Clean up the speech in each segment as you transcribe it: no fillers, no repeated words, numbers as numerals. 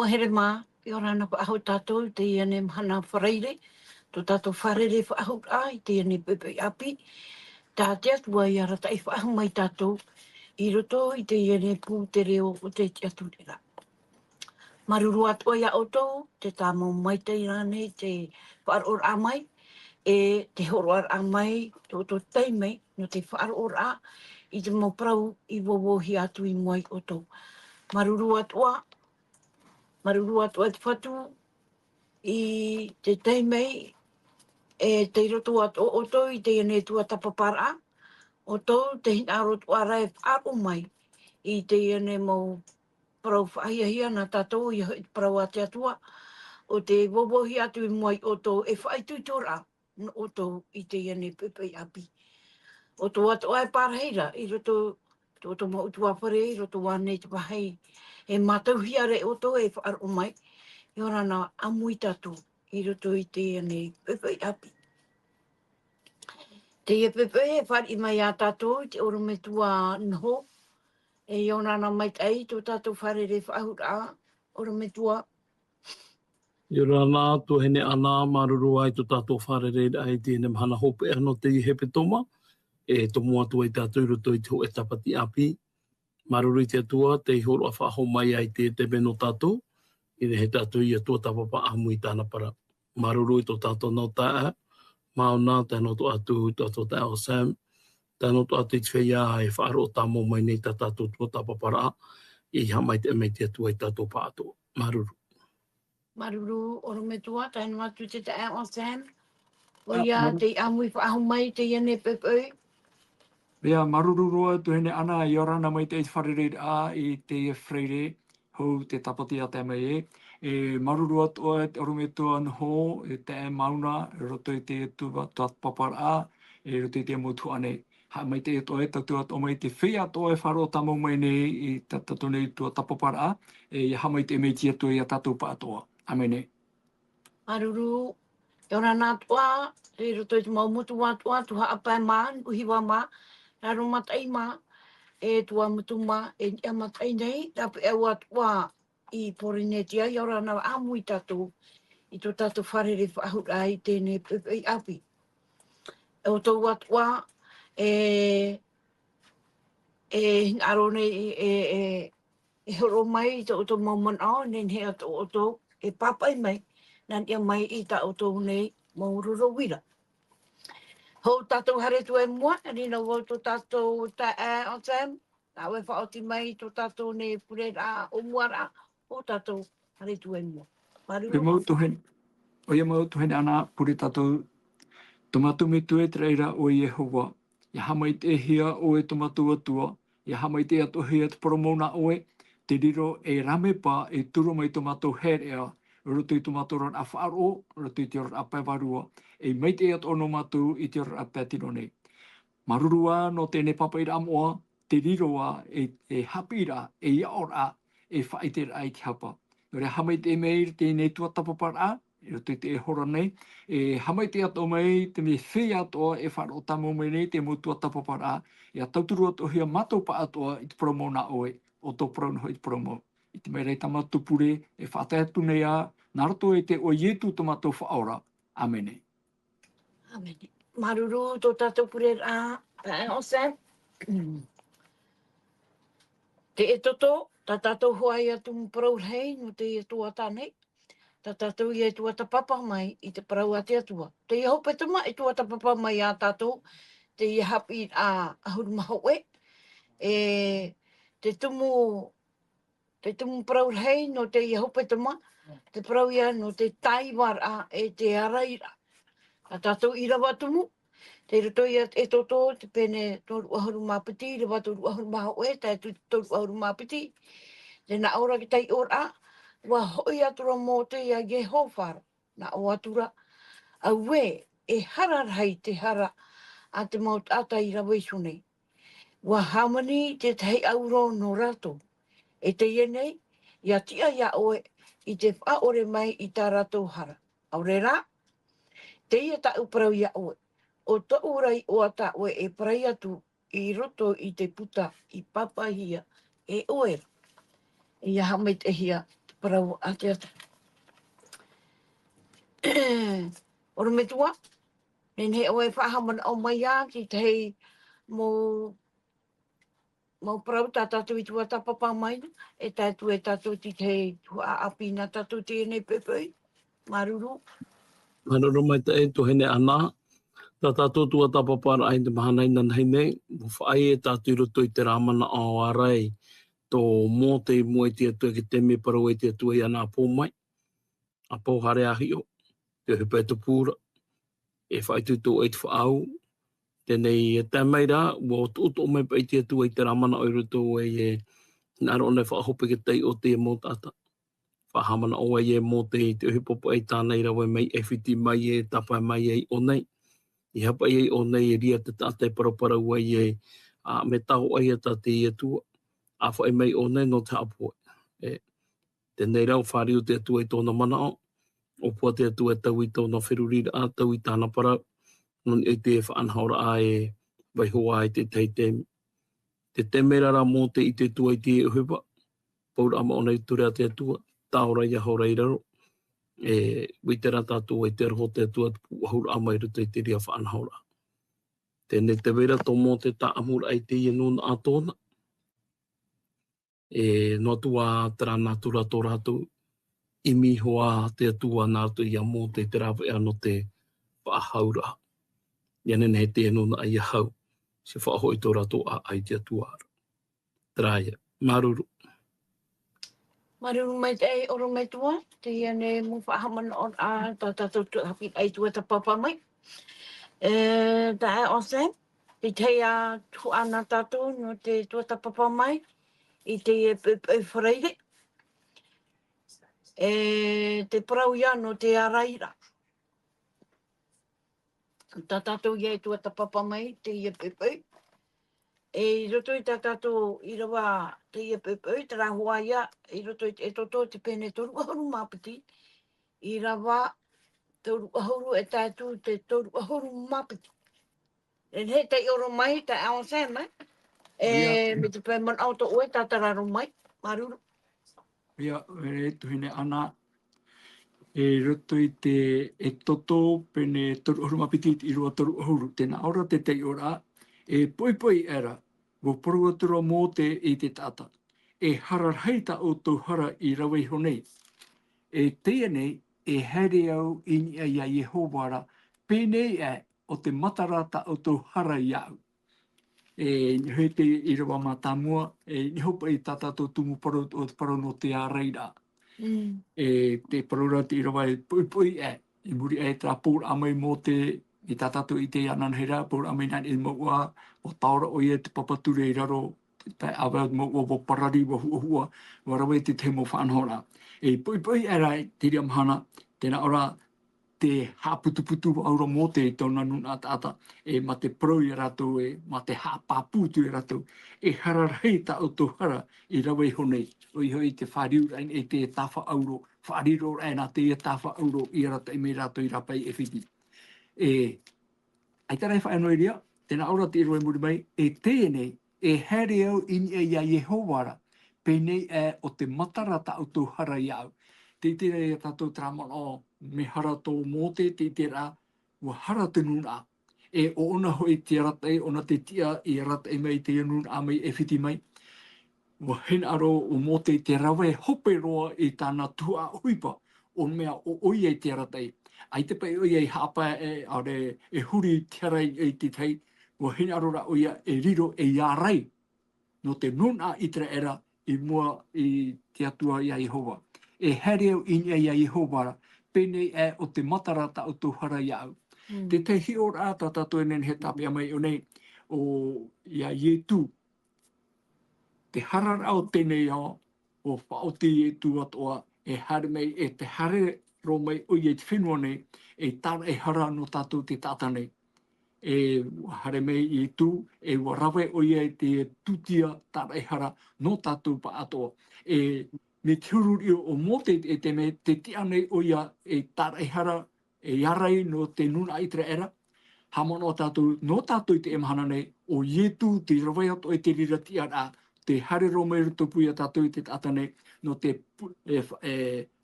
Pohere mā, i ora na aho tātou, te iane mahana whareire, tō tātou wharere whaahu ai, te iane pepe api, tā te atua i ara tai whaahu mai tātou, i roto i te iane pū te reo o te te aturera. Maruru atua ia oto, te tā mau mai te irane, te whaaror a mai, e te horoar a mai, tō tō teimei, no te whaaror a, i te mau prau i wowohi atu i mai oto. Maruru atua te whatu, i te teimei, e te roto atu oto, i te iane tua tapapara, oto te hina roto ara e whaaro mai, i te iane mau parau whahiahia na tātou, i hoi parau a te atua, o te wowohi atu i mai oto, e whaitutora no oto i te iane pepe api. Oto atu ai pārheira, i roto, tō mau utua whare, i roto wane te wahei, e matauhiare oto e whaaro mai, i ora nā amui tātou, i roto i te iane pepe api. Te ia pepe e whari mai a tātou, te oro me tua nho, e i ora nā mai tei, tō tātou whare re whaahura a, oro me tua. I ora nā, tō hene ana, maruru ai tō tātou wharere ai tēne mahana hope e ano te i hepe toma, e tō mua tua i tātou i roto i te ho e tapati api. Maruru i te atua, te i horo a whaaho mai ai te meno tātou, i he tātou i atua tapapa amu i tāna para. Maruru i tō tātou nau tae, mauna, tēnō tō atu, tō tae o Sam, tēnō tō atu i te whaia e whaaro o tā mō mai nei tā tātou tō tapapara, i hamai te mei te atua i tātou pātou. Maruru. Maruru, oro me tua, tēnō atu te tae o Sam, o ia te amui whaahu mai te iane pepe. Rea maruru roa tu hene ana i orana mai te wharere a i te freire hou te tapati a te mai e. E maruru atua te oro me tua nho e te mauna e roto i te tua papara a e roto i te motu ane. Ha mai te etoa e tatu ato mai te whia atoa e wharo tamo mai nei i tatu nei tua tapapara a e ha mai te meiti atua i a tatu pa atoa. Amene. Maruru, e ora nā tua, te roto i te mau mutu atua, tuha apai mā, uhiwa mā, raro matai mā, e tua mutu mā, e nia matai nei, rapu e atua i Porinetia, i ora nā amui tātou, i tō tātou wharere whahura i tēne pepe api. E o tō atua, e aro nei, e horo mai i tō maumana, nen he ato o tō, e papai mai, nan ia mai i tā o tō nei, maururo wira. Hou tātou hare tu e mua, rina wau tō tātou ta e o Sam, nā ue whaoti mai tō tātou ne pure rā o muara, hou tātou hare tu e mua. E mau tuhen, o ia mau tuhen ana pure tātou tomatu me tue te reira o Yehova. Ia hamai te hia o e tomatu atua, ia hamai te ato hia te poromona oe, te riro e rame pa e turo mai tomatu herea, roto i tomatu ron a whaaro, roto i te ron a paiwarua, e mai te ato ono matu i te ron a pētino nei. Marurua no tēne papaira amoa, te riroa e hapira, e iaora, e whaitera ai ki hapa. Nore hamai te mei tēne tua tapapara, i roto i te hora nei, e hamai te ato mai, te me whi atoa e wharo tamo mai nei, te mutua tapapara, e a tauturu ato hia matopa atoa i te promona oe, o tō prono i te promo. I te mei rei tamatu pure, e whaatatu nei a, nā roto e te o ietu tomato whaora. Amene. Amene. Maruru tō tātou pure rā, pae o Sam. Te e toto, tā tātou hoai atu mparau hei, no te e tua tānei. Tā tātou i e tua ta papa mai i te parau a te atua. Te i hope tuma e tua ta papa mai a tātou, te i hapi a ahuru maho e. E te tumu parau hei no te i hope tuma, te parau ia no te taiwara e te araira. Tā tātou i rawa tumu, te roto i e toto, te pene toru ahuru mapiti, rawa toru ahuru maho e, te toru ahuru mapiti. Te na ora ki tai ora, wa hoi atura mō te ia Yehova, na o atura, a we e hara rai te hara a te maut ata i rawa isu nei. Wa hamani te tei auro no rato, e te ienei, ia tia ia oe, i te whaore mai i tā rato hara. Aure rā, te ia ta uparau ia oe, o ta urai o ata oe e parai atu i roto i te puta i papahia e oe. Ia hamai te hia parau ate ata. Ora me tua, nen he oe whahaman au mai a ki te hei mo parau tā tātou i tua tapapa mai no, e tātou ti te hei tua api na tātou tēnei pepei, maruru. Maruru mai te e tuhene ana. Tā tātou tua tapapara ai te mahanai nanhei nei. Mo whaai e tātou roto i te rāmana o arai. Tō mō te mua i tia tua ki te me parau i tia tua i ana pō mai. A pō hare ahi o. Te hupe te pūra. E whaitu tō eit whaau. Tēnei e tēmei rā. Wo tō mai pa i tia tua i te rāmana o i roto e nāro nei whaahope ke tei o te mō tāta. Whahamana o e mō te hupopo e tānei rawe mai e whiti mai e tapa mai e o nei. I hapa i o nei e ria te tātai parapara ua i e me taho ai e tātai e tua. A whai mai o nei no te apua. Tēnei rau whāriu te atua i tōna mana o. O pua te atua tau i tōna whirurira a tau i tāna para. Non e te whaanhaura a e vai hoa i te teitemi. Te temera ra mō te i te tua i te uhipa. Paura ama o nei ture a te atua. Tāora i a hora i raro. Witera tātou e te roho te atua hura ama i ruta i te ria whaanhaura. Tēnei te wera tō mō te tāamura ai te ienuna a tōna. No tua tērana tura tō rātou. I mihoa te atua nātou i a mō te rawa ea no te whaahaura. Iane nei te ienuna ai a hau. Se whaahoi tō rātou a ai te atua ara. Teraia. Maruru. Maruru mai te ei oro mai tua, te iane mu whahamana o a tātou hapi ai tua ta papa mai. Tā e ose, i te a tu ana tātou no te tua ta papa mai, i te e whareire. Te parau ia no te araira. Tā tātou ia i tua ta papa mai, te ia pepei. E roto i tā tātou i rawa te ia pepei, te rahua ia, i roto i toto te pene toru ahuru mapiti. I rawa toru ahuru e tātou te toru ahuru mapiti. E he te oro mai, te ao sēmai. Me te pēman auto oe tātararo mai, maruru. Ia, e tuhine ana, e roto i te toto pene toru ahuru mapiti i rua toru ahuru. Tēnā ora te te ora, e poi era, wo poruatura mō te i te tata. E hararheita o tō hara i rawei honei. E tēnei, e here au ini a ia Yehovara, pēnei e o te matarata o tō hara iau. E he te i rawa mātāmua, e nihopa i tātātou tumu paru o te paru no te āreira. E te parura te i rawa e pui e, i muri e tā pōra amai mō te i tātātou i te ananhera, pōra amai nāni i maua, o taora o ia te papature i raro, tai awa maua o parari wa hua, wa rawa te te mo whanhora. E pui e rai, te ria mahana, tēnā ora te hāputuputu aura mō te i tōna nuna ata, ma te pro i rato, ma te hāpāputu i rato, e hararheita o tō hara i rawa i honei. O i hoi te whāriura e te tāwha auro, whāriro nā te tāwha auro i rata i me rato i rapai e whiti. Ai tarai whaenoi ria, tēnā ora te iroe muri mai, e tēnei, e here au ini e ia Yehovara, pēnei e o te matarata o tō hara iau. Te tira e tātou trāmana o me hara tō mō te tira, wa hara te nuna. E o ona hoi te rata e, ona te tia i rata e mai te nuna mai e whiti mai. Wa hen aro o mō te rawe hope roa i tāna tua huipa, o mea o oi e te rata e. Ai te pai oi e hapa e huri tiarai e te tei, wa hen aro ra oia e riro e iarai, no te nuna i tra era i mua i te atua i a Jehova. E hereo in e a Jehova, pēnei e o te matarata o tō hara iau. Te te hior a tātou e nen he tapi a mai o nei, o ia Ietu. Te harara o tēnei o whaoti Ietu atoa, e hare mai, e te hare ro mai o i te whenua nei, e tāra e hara no tātou te tātanei. E hare mai Ietu, e warawe o i te tutia tāra e hara no tātou pa atoa. Me te hururi o mō te me te tia nei o ia e tāra e hara e iarai no te nuna itra era. Hamona o tātou, no tātou i te emahana nei, o Ietu te rawai ato e te rira tia rā, te harero mai ruto puia tātou i te atane no te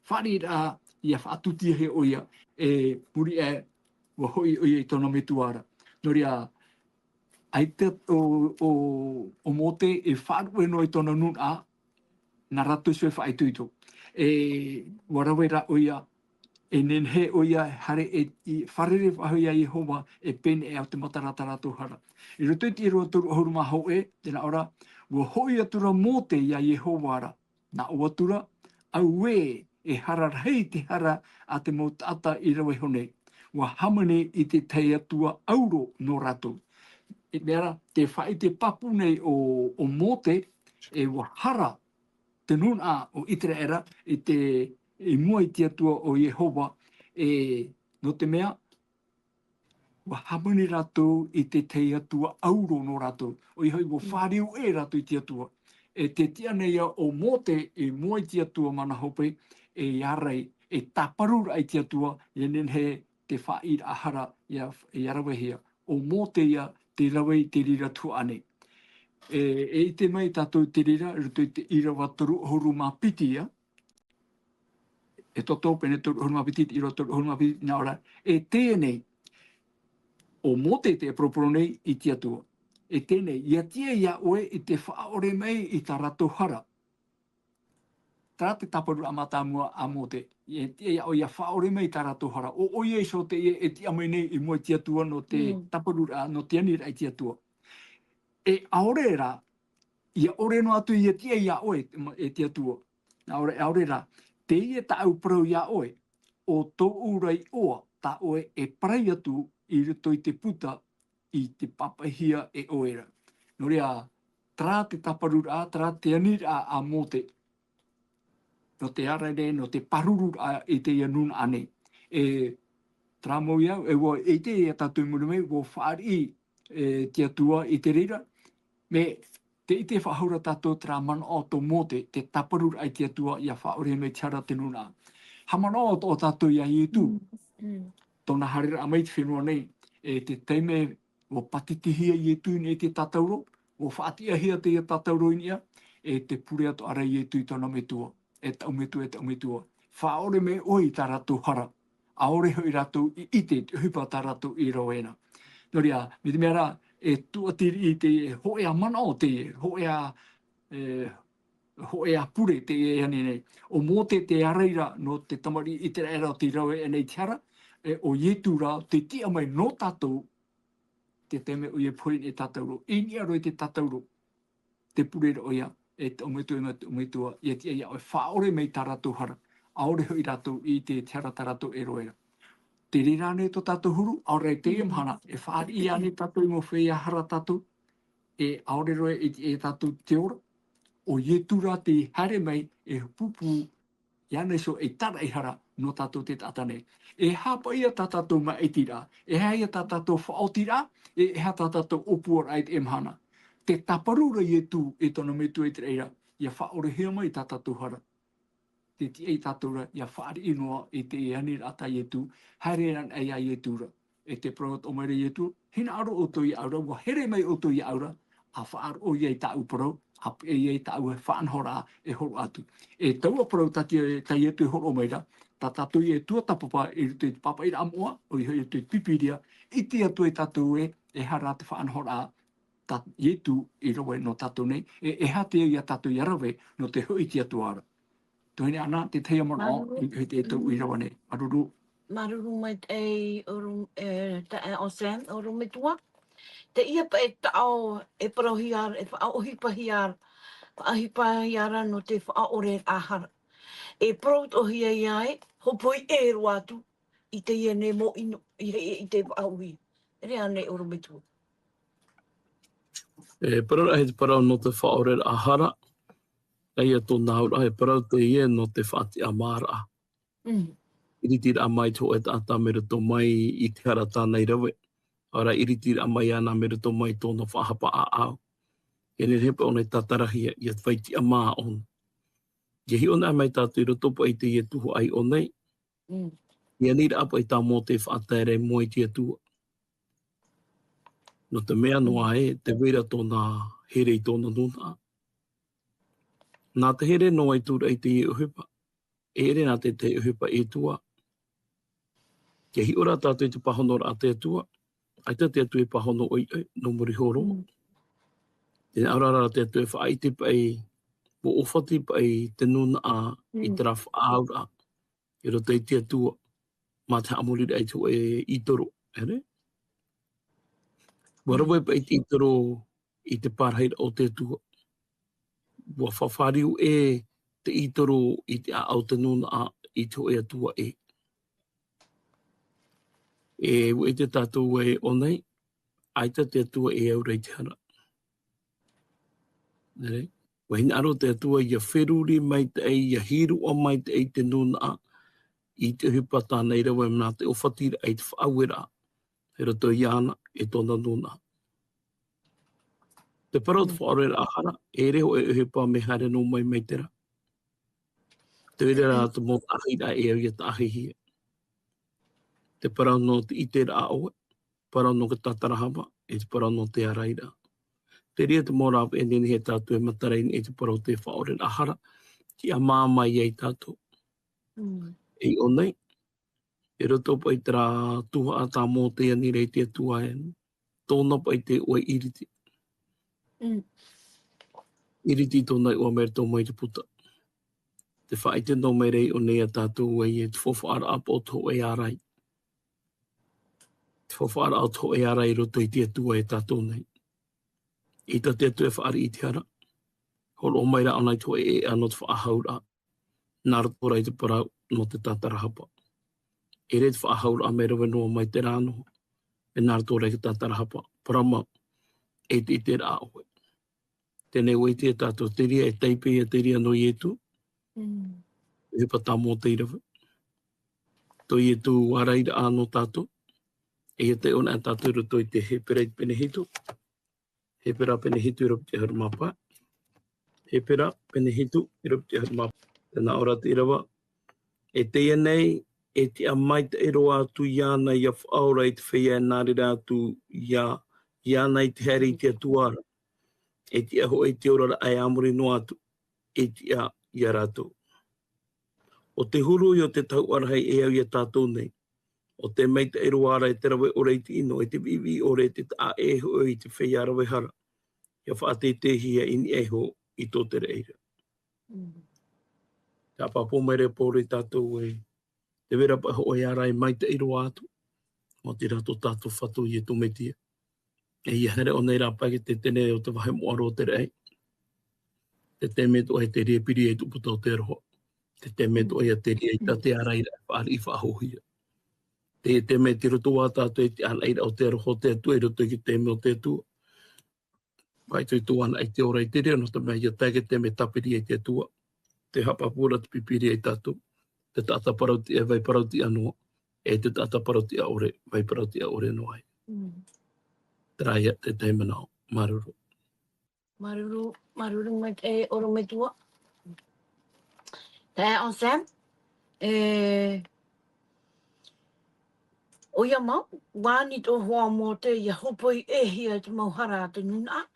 wharira ia whaatutia he oia puri wa hoi oia i tona metuara. No ria, ai te o mote e whaarue no i tona nun a, na rato sue whaituito. Warawera oia, e nenhe oia hare i wharere whahoia i homa e pene e au te matarata rato hara. I roto i roa turu ahuru maho tēnā ora, wa hoi atura mote ia Yehova na o atura, au e hara rei te hara a te motata i rawe hone, wa hamane i te tei atua auro no rato. E mera, te whai te papu nei o mote e wa hara te nun a o itere era i te mua i te atua o Yehova no te mea wa hamani rato i te tei atua auro no rato o i hoi wa whāriu rato i te atua te tia nei o mote mua i te atua mana hope iarei taparura i te atua i nenhe te whaira ahara i arawehia o mote ia te rawe i te rira tuane. I te mai tātou te rira, ruto i te ira watoru horu mapiti ia, toto pene toru horu mapiti, ira toru horu mapiti, nā ora, tēnei, o mote te aproporo nei i te atua. Tēnei, ia tia ia oe i te whaore mei i tā rato hara. Tā te taparu amata mua a mote, ia tia ia o ia whaore mei tā rato hara. O oia iso te e tia mai nei i mua i te atua no te taparu no te anira i te atua. Aore ra, ia ore no atu ia tia ia oe e te atua. Aore ra, te ia ta au prau ia oe, o tō urai oa ta oe prai atu i rito i te puta i te papahia oera. No rea, tra te taparura, tra te anira a mote, no te arere, no te parurura i te ianun ane. Tra mo ia, wa te ia tatu murumei, wo whaari te atua i te rira, me te ite whahaura tātou tra mana o tō mote, te taparura i te atua ia whaore me tiara te nuna. Hamana o tō tātou ia i tu, tōna harira amai te whenua nei, te teime o patitihia i tu nei te tatauro, o whaatia hia te ia tatauro inia, te pure ato ara i tu i tōna metua, tau metua. Whaore me oi tā rato hara, aore hoi rato i ite, hupa tā rato i roena. No ria, me te mea rā, tuatiri i te hoea mana o te, hoea pure te ane nei. O mō te areira no te tamari i te era o te rawe e nei tiara, o ietura te tia mai no tātou, te teme o ie poin e tātauro. I ni aro i te tātauro, te pure o ia, te ometua, i tia ia o whaore mei tā rato hara, aore hoi rato i te tiara tā rato e roera. Te rira ne to tātou huru, aore te imhana, whaari i ane tātou i mo whea hara tātou, aore roe e tātou te ora, o ietura te hare mai pupu i ane so tara i hara no tātou te tātane. Hapa ia tātou ma tira, haia tātou whaotira, ha tātou opuar ai te imhana. Te taparura ietu tona metu te reira, ia whaore hea mai tātou hara. Te ti tātura, ia whaari inoa te anir ata ietu, hareran ai a ietura, te proot o mere ietu, hina aro o to i aura, wa here mai o to i aura, a whaar o iei ta uparo, a iei ta ue whaanhora horo atu. Taua pro tati ta ietu horo meira, ta tatu i tua tapapa i te papa i amoa, o i hoi te pipiria, i te atu tatu hara te whaanhora ta ietu i roe no tatu nei, hate ia tatu i arawe no te hoi ti atu ara. Tohine ana te teia mana o, i te tau i rawa nei. Maruru. Maruru mai te o Sam, o rumitua. Te ia pa tao parohiar, whaohipahiar, whaahipahiara no te whaore ahara. Prout o hia iai, hopoi roa atu, i te ia ne mo ino, i te whaohi. Rea nei o rumitua. Parau he te parau no te whaore ahara, Eia tō naura he parau te ie no te whaati a mara. Iritira a mai tō e tātā mera tō mai i te hara tānei rawe. Ora iritira a mai ana mera tō mai tōna whahapa a au. E ne hepa o nei tātarahi i at whaiti a maa on. Ia hi ona mai tātou i rotopo i te ie tuhu ai o nei. Ia nira apa i tā mō te whaatere mo i te atua. No te mea noa te wera tōna here i tōna nuna. Nā te here no ai tūra i te i uhipa. E ere nā te te uhipa e tua. Ke hi ora tātou i te pahonora a te atua. Ai te atu e pahono oi no muri horo. Tēnei aurara te atu e whaaiti pai, mo ofati pai te nuna a i te rafa aura. I roto i te atua, mā te amuri ai tu e itoro. Ere? Warawe pai te itoro i te parhaira o te atua. Wa whawhariu e te itoro i te au te nuna a i tu e atua e. E ue te tātou e o nei, aita te atua e au rei te hara. Nere? Wahina aro te atua ia wheruri mai te ei, ia hiru o mai te ei te nuna a i te hipa tānei rawa mnā te awhatira ei te whaawera. He rato i ana e tōna nuna. Te parau te whaorera ahara, e reo e hipa me hare no mai mai tera. Te wera rā te mō ahira e au ia ta ahihia. Te parau no te itera a oe, parau no ka tatarahama, e te parau no te araira. Te ria te mōra e nini he tātou e matareini e te parau te whaorera ahara, ki a māmai ei tātou. E o nei, e roto pai te rā tuha a tā mō te ani rei te atua e tōna pai te oe iriti. Iriti tōna i oa mera tō mai te puta. Te whaite no mai rei o nei a tātou e te whawhaara apo o tō e arai. Te whawhaara o tō e arai roto i te atua e tātou nei. I ta te atu e whaari i te hara. Holo o mai ra anai tō e anot whaahaura. Nā ratora i te parau no te tatarahapa. E re te whaahaura a mera wenua mai te rāno. E nā ratora i te tatarahapa. Parama e te ite rā oe. Tēnei oi te tātou te ria e teipe e te ria no i etu. E pa tā mō te irawa. Tō i etu waraira āno tātou. E te ona a tātou roto i te hepera i penehitu. Hepera penehitu i ropi te haramapa. Hepera penehitu i ropi te haramapa. Tēnā ora te irawa. E te nei, e te amai te eroa atu iana i a whaora i te whea e nāre rātu iana i te heri i te atuara. E te aho e te orara ai amuri no atu. E te a i a rātou. O te huru i o te tau arahai e au i a tātou nei. O te mei te eroara e te rawe o reiti ino. E te bibi o re te a eho i te whea rawe hara. Ia whaate te hia ini eho i tō te reira. Ka papo mai re pōre tātou e te vera pa o e arai mai te eroa atu. O te rato tātou whatu i e tōmetia. E ia here o nei rāpai ke te tene o te wahe moaro o te rei. Te temeto e te riepiri e tuputa o te roho. Te temeto e te rieta te araira e whaari i whahohia. Te temeti roto wā tātou e te araira o te roho te atua e roto i ki teme o te atua. Vai tui tuana ai te ora i te rea no te mea ia taike teme tapiri e te atua. Te hapapura te pipiri e tātou. Te tata parauti e vai parauti anua. E te tata parauti a ore, vai parauti a ore no ai. Traia te teimanao, maruru. Maruru mai te oro me tua. Te on Sam. O ia mau, wāni tō hoa mō te ia hopoi e hia te mauhara te nuna.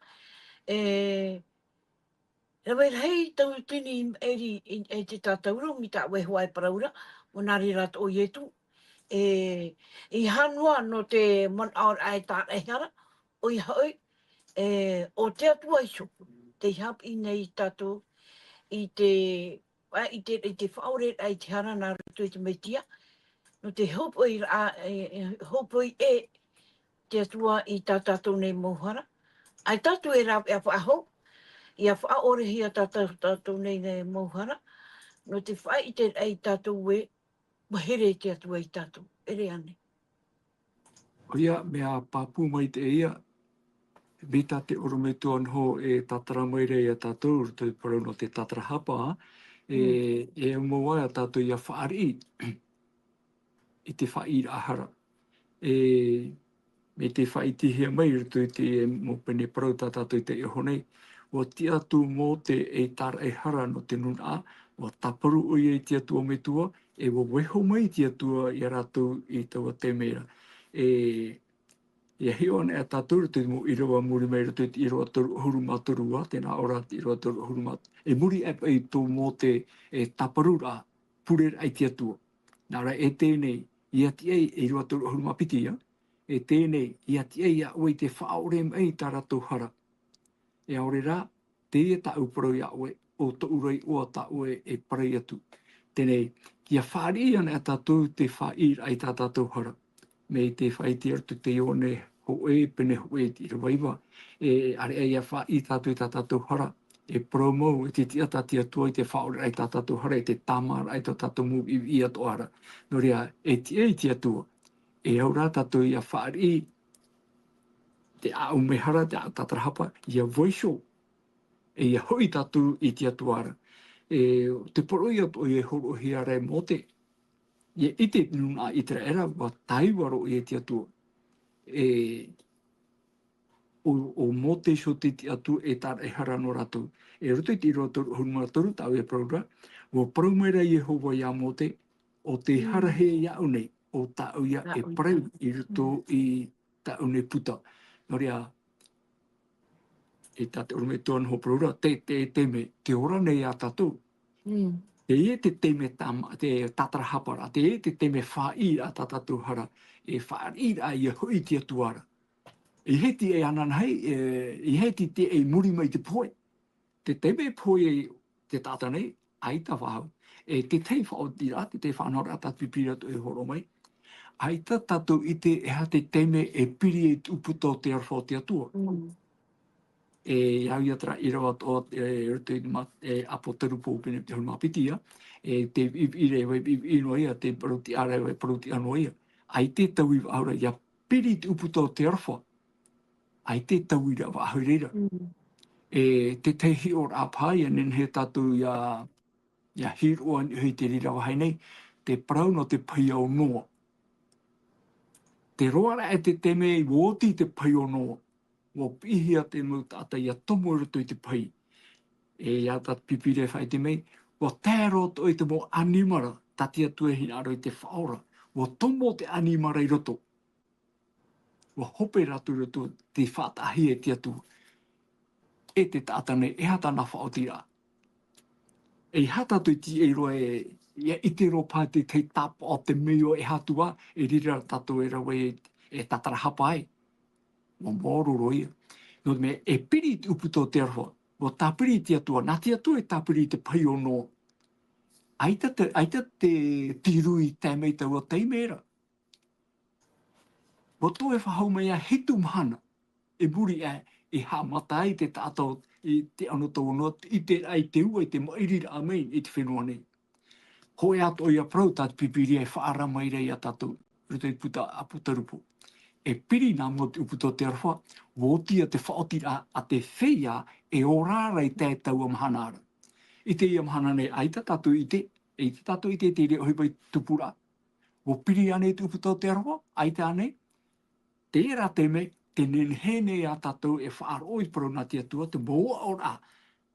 Rawai hei tau tini eri e te tātauro, mi tā wehoai paraura, o nari rat o ietu. I hanua no te mon aur ai tā ehara, o i haoi, o te atua iso, te hap i nei tātou, i te whaore ai te hara nā rutu i te meitia, no te hopoi e te atua i tā tātou nei mauhara. Ai tātou e rāp e a whaaho, i a whaore hi a tātou nei nei mauhara, no te whai i te ei tātou e, mahere te atua i tātou, ere ane. O ia, mea pāpū mai te ia, Vita te orometu anho e tatara mai rei a tātou, te parau no te tatara hapa, e umawai a tātou ia whaari i te whai ahara. Me te whai tihia mai, rutu i te mo pene parau tā tātou i te iho nei, o te atu mō te e tara e hara no te nuna a, o taparu o i te atu o me tua, e o weho mai te atua i a rātou i taua te mera. Ia hio ne tātou te mo i rawa muri mai rato i rawa toru hurumaturua, tēnā ora i rawa toru hurumat. E muri e pai tō mō te taparura purera ai te atua. Nā ra e tēnei, ia ti ei i rawa toru hurumapitia, e tēnei, ia ti ei a oi te whaore mai tā rato hara. E aore rā, te ia ta uparo ia oe, o to urei oa ta oe e parei atu. Tēnei, kia whaari ana tātou te whair ai tā tātou hara. Me te whaiti artu te ione ho e pene ho e ti rawaiwa. E are e ia wha i tātou i tā tātou hara. E promo e te tia tātia tua i te whaore ai tā tātou hara, e te tamara ai tā tātou mu i ato ara. No rea, e tia tua. E au rā tātou ia whaari te au mehara, te au tatarahapa, ia voisho. E ia hoi tātou i tia tuara. E te poroi ato i e horo hiare mō te. Ia ite nuna i te era wa taiwaro i e tia tua. O mō te so te tia tu e tāra e harano ratu. E roto i te roto hunumatoru tau e praura. Wa praumera i e hova ia mō te o te harahe ia unei o tau ia e prau i roto i tau ne puta. No rea, e tate urume tuan ho praura, te me, te ora nei a tatu. Te ie te teme te tatarahapara, te ie te teme whaira a tatatu hara, e whaira i a hui tia tuara. I heti e ananhei, i heti te e muri mai te poe. Te teme poe te tatanei, aita wahau. E te tei whaotira, te tei whanora tatu pipira tu e horo mai. Aita tatu i te eha te teme e piri e uputo te arwhao te atua. E au iatra i rawa o e apo terupo pene te hurumapitia, e te ire i noia, te paruti ara e paruti anoia. Ai te tau i aura, ia piri te uputo te arwhao. Ai te tau i rawa ahurera. E te tehi o rapai, nen he tatu ia hiroa hui te rirawa hainei, te parau no te pai o noa. Te roara e te teme i woti te pai o noa. Wa pihia te mutata ia tomo ruto i te pai. E ia tat pipire whai te mei, wa tēro to i te mo animara, tatia tue hinaro i te whaora. Wa tomo te animara i roto. Wa hope ratu roto te whatahi e tia tu. E te tātane, e hata na whaotira. E hata tu ti e roa ia ite ropa te tapa o te meo e hatua, e rira tatu e rawe e tatarahapa ai. Mo moro roia. No me e piri te uputo te arwha. Mo tāpiri te atua. Nā te atua e tāpiri te pai o no. Aita te tirui tēmei tau o teimera. Mo tō e whahau mai a hitu mahana. E muri e ha matai te tātou i te anotau no. I te ai te ua i te mairira a mei i te whenua nei. Hoi ato i a prau tātu pipiri e whaara mai rei a tātou. Ruto i puta a putarupo. E piri nā mo te uputo te arwha, wotia te whaotira a te whea e orara i tētau amhanara. I te amhana nei aita tatu i te reo hipai tupura. Wo piri ane te uputo te arwha, aita ane, te era te me, te nenhene a tatu e whaaro i parona te atua, te moa ora.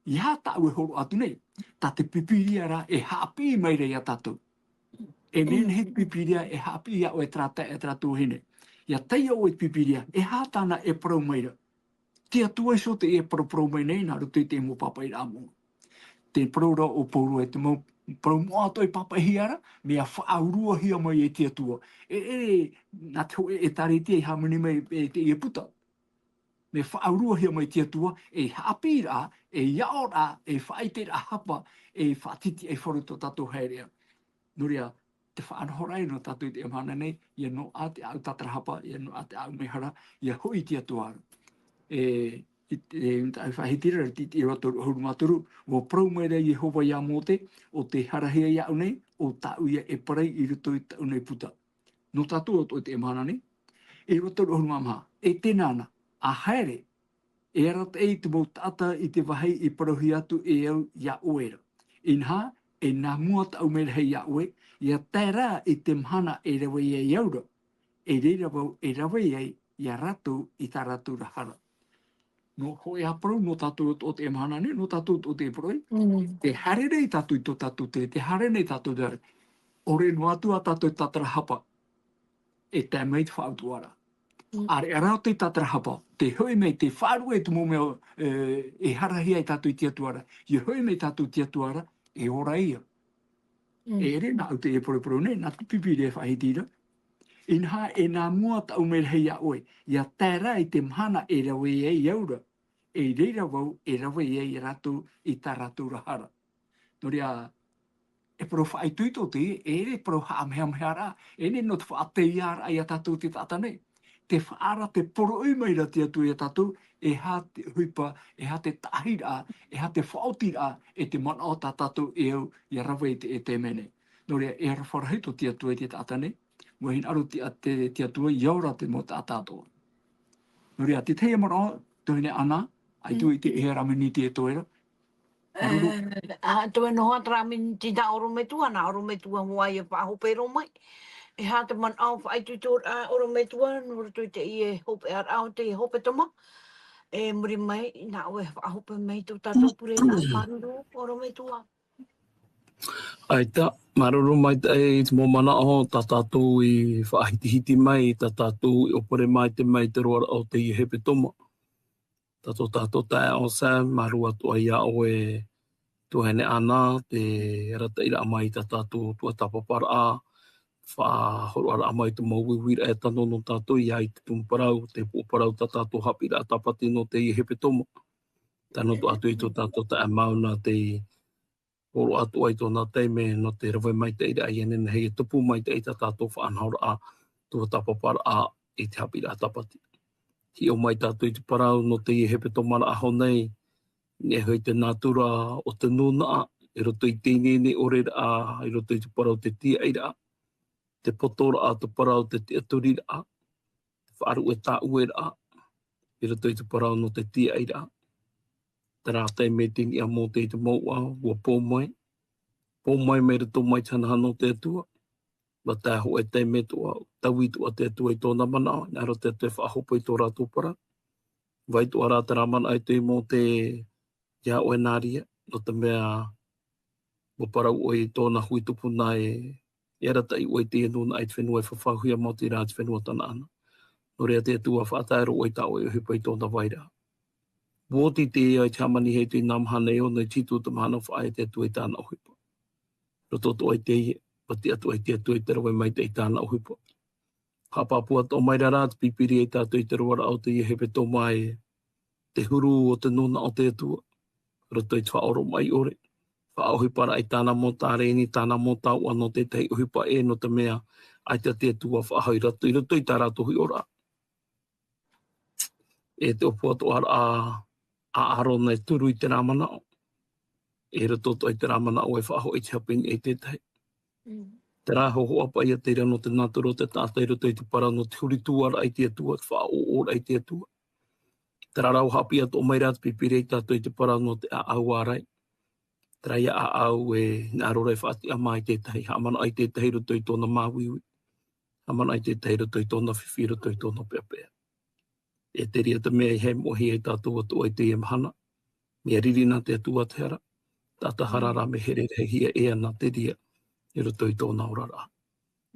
Ia tau e horo atu nei, ta te pipiriara e hapi mai rei a tatu. E nenhe pipiria e hapi a o e tratu hene. Ia teia o e pipiria, e hātana e parau maira. Te atua so te e parau mai nei, nā ruto i te mo papai rā mo. Te paraura o pauru e te mo parau mo ato e papai hiara, mea whaurua hia mai e te atua. Nā te hoe e tari te hamani mai e te e puta. Me whaurua hia mai te atua, e hapi rā, e iao rā, e whaite rā hapa, e whaatiti e wharuto tato heirea. Nuria, te whaanhorai no tātou te amana nei, ia no a te au tatarahapa, ia no a te au mehara, ia hoi tia tuaru. Whahitira i roto hurumaturu, o praumere i hova ia mote, o te harahea ia unei, o tau ia e parei i roto i tau nei puta. No tātou o te amana nei, i roto hurumamaha, e te nana, a haere, e rata e te mo tata i te wahei i parohi atu e au ia oera. Inha, e nā mua tau mera hei a oe, ia tērā i te mhana e rawe e iaura, e reira wau e rawe e ia ratu i tā ratu rahara. No hoi aparo no tātou o te mhana ne, no tātou o te paroi, te hare rei tātou i tō tātou te hare nei tātou dara. Ore no atu a tātou tatarahapa, e tā mei te whaautuara. Are arau te tatarahapa, te hui mei te whāru e tumu meo e harahia i tātou i tia tuara, i hui mei tātou tia tuara, e ora ia. E ere nā au te e poreporo ne, nā tupipi re whahitira. Inha e nā mua tau me hei a oe, ia tēra i te mhana e rawe e i aura, e reira wau e rawe e i ratu i tā ratu rahara. Nori a, e pro whaituito te, e ere pro haamehameara, e ne no te whaate i ara i a tātou te tātane. Te whaara te poro umaira te atu i a tātou, e ha te huipa, e ha te tahira, e ha te whaotira, e te mana o tā tātou e au, i a rawe e te mene. Nori a, e rawharahito te atu e te tātane, mo hin aru te atua i aura te mo tā tātou. Nori a, te teia mara o, tuhine ana, ai tu i te e ramini te e toera. Toi no ha tramin tina oro me tua na oro me tua moai e whahopero mai. E ha te man au whai tui tō oro me tua, nore tui te i e hope ar au te hope toma. E muri mai, na oe whahope mai tō tātou pure na maruru oro me tua. Aita, maruru mai te mō mana o tā tātou i whaahitihiti mai, tā tātou i opore mai te roara o te i hepe toma. Tātou tae o sa, marua tua ia o e tuhene ana, te rata ira amai tā tātou tua tapapara a, whahoro ara amai te mauiwira e tano no tātou i ai te tumparau, te pōparau tā tātou hapira a tapati no te i hepe toma. Tano tu atu i tō tātou tae mauna te i oro atu ai tōna teime no te rawe mai te ira ai enen hei tupu mai te ita tātou whaanhaura a tua tapapara a i te hapira a tapati. Hi o mai tātou i te parau no te i hepe tomara aho nei, ne hui te nātura o te nuna, i roto i tēnene orera a, i roto i te parau te tia ira, te potora a, te parau te tia turira a, te whaaru e tā uera a, i roto i te parau no te tia ira. Te rātai me tingi a mō te i te maua, ua pōmai me rito mai tana no te atua, wa tā ho e te me tua, tawi tua te atua i tōna mana, naro te te whaahopa i tō rātou para. Vai tua rā te ramana ai te mō te ia o e nāria, no te mea wa parau o i tōna hui tupuna e rata i o i te enuna ai te whenua e whawhahuia mō te rā te whenua tana ana. No rea te atua whaataero o i tā o i hupa i tōna waira. Wōti te ai te hamani hei te namhana e o nei titu te mahana whae te atua i tāna o hupa. Roto to ai te ie, pati atu ai te atua i te rawe mai te i tāna o hupa. Hapapua tō mai rara te pipiri e tātou i te rawara au te i hepe tō mai te huru o te nuna o te atua. Roto i te whaoro mai ore. Whaohi para ai tāna mō tā reni, tāna mō tā ua no te tei uhipa e no te mea ai te atua whaahoi rato i roto i tā rato hui ora. E te opua tō ara a aro nei turu i te rāmana o. E roto to i te rāmana o e whaaho i te hapingi e te tei. Te rāho ho apa ia te rano te nātoro te tātai roto i te para no te huri tuara ai te atua, te whaao ora ai te atua. Te rarau hapi ato mai rāt pipirei tātou i te para no te au arai. Te rai a au e nārore whaati a mai te tei, hamana ai te tei roto i tōna māwiwi. Hamana ai te tei roto i tōna whiwhi roto i tōna peapea. E te ria te mea i hei mohi e tātou atu ai te e mahana. Mea ririna te atua te hara. Tāta harara me here re hia ea na te ria i roto i tōna orara.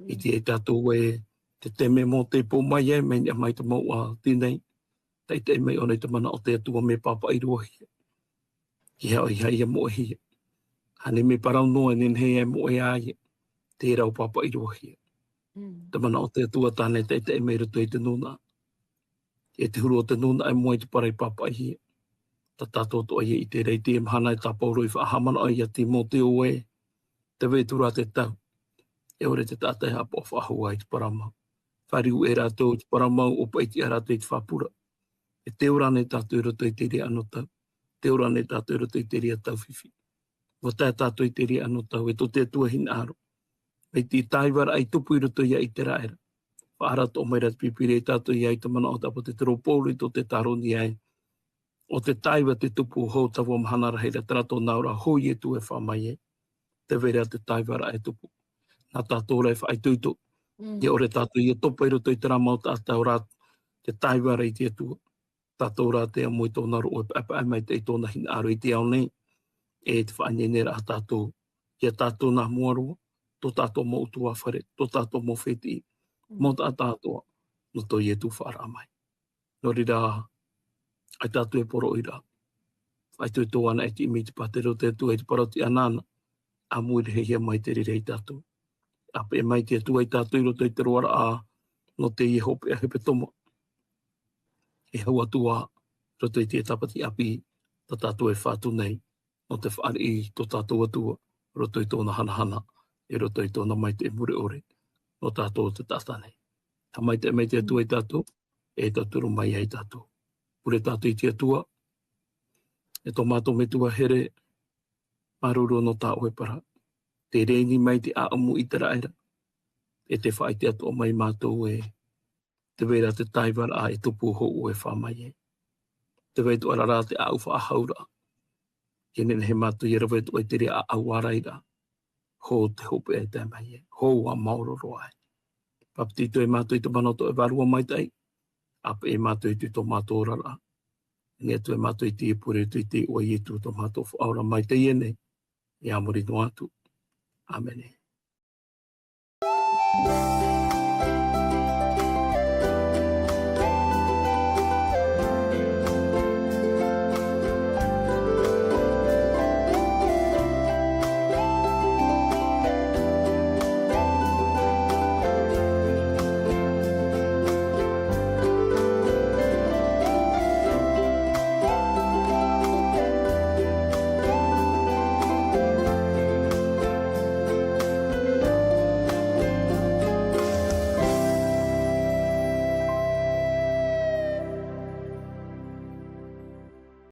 I te e tātou e te teme mō te pō mai e, me nia mai te maua tīnei. Tei te mei o nei te mana o te atua me papa i rua hia. Ki hea i hei e mo hia. Hane me parau noa nen hei e mo e aia. Te rau papa i rua hia. Te mana o te atua tāne te mei roto i te nuna. E te huru o te nuna ai moai te parai papa i hia. Ta tātou to ai i te rei te mhana i tā pauro i whaahamana ai a ti mō te oe. Te wētura te tau. E ore te tātai hapa o whahua i te paramau. Whariu e rātou i te paramau o paiti a rātou i te whapura. E te ora nei tātou i roto i te rea anō tau. Te ora nei tātou i roto i te rea tau whiwhi. Wa tā tātou i te rea anō tau. E to te atua hina aro. Mei te taiwara ai tupu i roto ia i te raera. Whaara tō mai rata pipire i tātou i ai te mana o tapo te teropolu i tō te taroni ai. O te taiwa te tupu hou tawa mahana raheira te rato naura hoi e tu e whamai e. Te verea te taiwara e tupu. Nā tātou rei whai tuitu. I ore tātou i e topa i roto i te ramau tātou rā te taiwara i te atua. Tātou rā te amoi tōna ro e apa mai te i tōna hina aro i te au nei. E te whaanyenera a tātou. I a tātou nā muarua. Tō tātou mo utua whare. Tō tātou mo wheti. Mō tā tātou. no toi e tu whara mai. No rira, ai tātou e poro ira. Ai tu e tō ana e ti imi te patero te tu e te paroti anana, a mui rehe hea mai te rire i tātou. A pe mai te tu e tātou i roto i te roara a no te i hope e hepe toma. E hau atua roto i te tapati api ta tātou e whātu nei no te whaari i tō tātou atua roto i tōna hanahana e roto i tōna mai te mure ore no tātou te tātanei. Ta mai te atua i tātou e tāturu mai ai tātou. Pure tātou i te atua e tō mātou me tua here maruro no tā oepara. Te reini mai te aamu i te raera. E te whaai te atua mai mātou e te vera te taiwara a e tupu ho o e whamai e. Te veitu arara te au wha ahaura. Kene he mātou i rawetu ai te rea a awaraira. Ho te hope e te mai e. Ho a mauro roa e. Papatito e mātou i te manoto e varua mai tai. Apa e mātou i tū tō mātou rara. Ngia tu e mātou i te pure tu i te ua i tū tō mātou whaora mai te iene. I amori no atu. Amen.